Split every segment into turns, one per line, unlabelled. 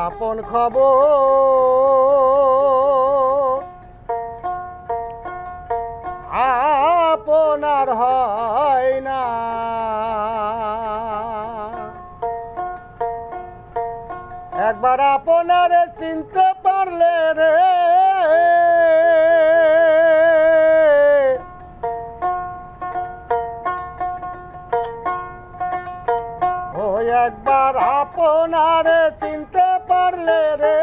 আপন খবর আপনার হয় না। একবার আপনারে চিনতে পারলে রে ও একবার আপনারে চিনতে পারলে রে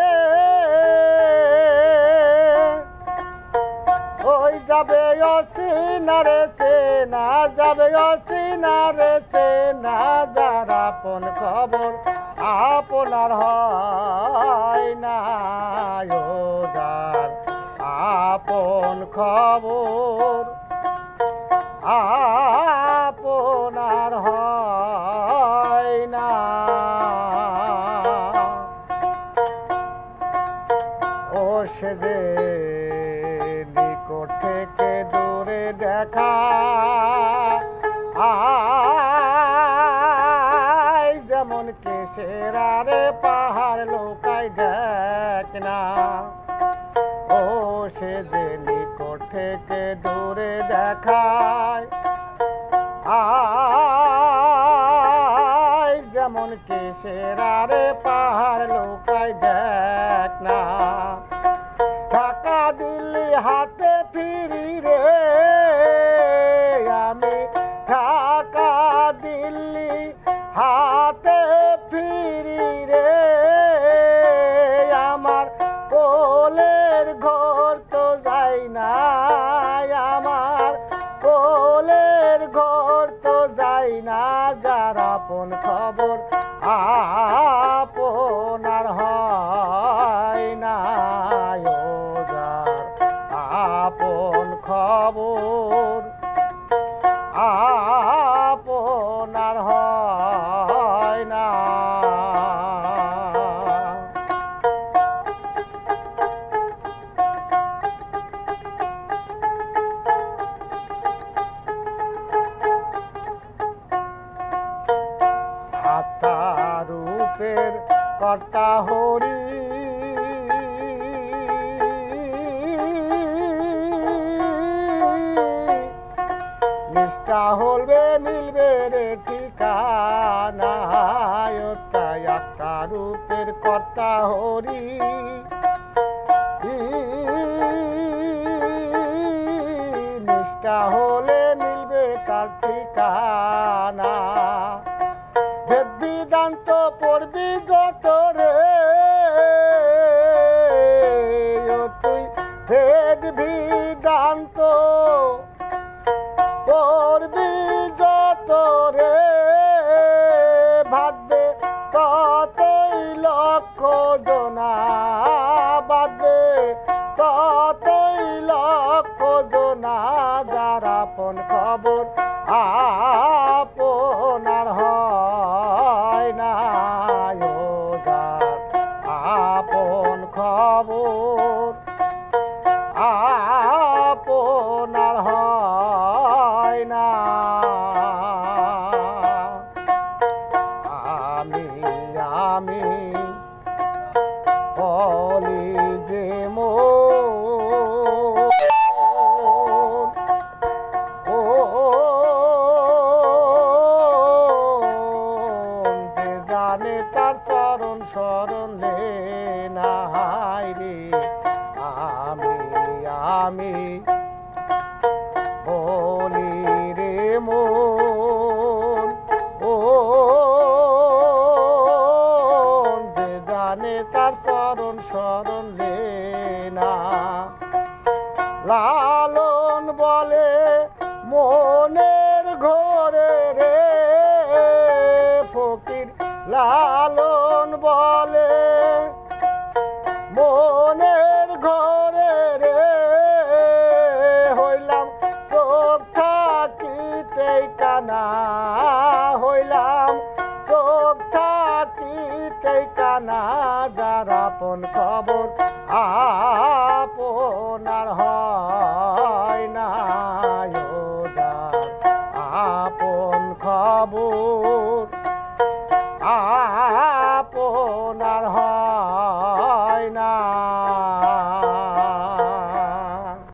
ওই যাবে অচিনা রে চেনা যাবে অচিনা রে চেনা যার আপন খবর আপনার হয় না। ও যার আপন খবর আপনার হয় না। ও সে যে নিকট থেকে দূরে দেখা যেমন কেশের আরে পাহাড় লোকাই দেখ না। ও সে যে নিকট থেকে দূরে দেখায় যেমন কেশের আরে পাহাড় লোকাই দেখ না। ঢাকা দিল্লি হাতে ফিরি রে আমি ঢাকা দিল্লি হাতে ফিরি রে আমার কোলের ঘর তো যাই না। আমার কোলের ঘর তো যাই না যার আপন খবর আপনার হয় না। ও যার আপন খবর আপনার হয় না। আত্মার রূপের কর্তা হরি নিষ্ঠা হলবে মিলবে রে ঠিকানা। তাই আত্মার রূপের কর্তা হরি নিষ্ঠা হলে মিলবে তার ঠিকানা। বেদ বিদান্ত পড়বি যত রে তুই বেদ বিদান্ত পড়বি যত রে ভাববে ততই লক্ষ জনা বাঁধবে ততই লক্ষ জনা যার আপন খবর আপনার হয় না। ও যার আপন খবর আপনার হয় না। আমি আমি বলি যে মন যে জানে তার চরণ শরণ লে নাই রে। আমি বলি রে মন যে জানে তার চরণ শরণ লে না। লালন বলে মনের ঘরে রে ফকির লালন বলে মনের ঘরে রে হইলাম চোখ থাকিতেই কানা হইলাম চোখ থাকিতেই কানা যার আপন খবর আপনার হয় না। ও যার আপন খবর আপনার হয় না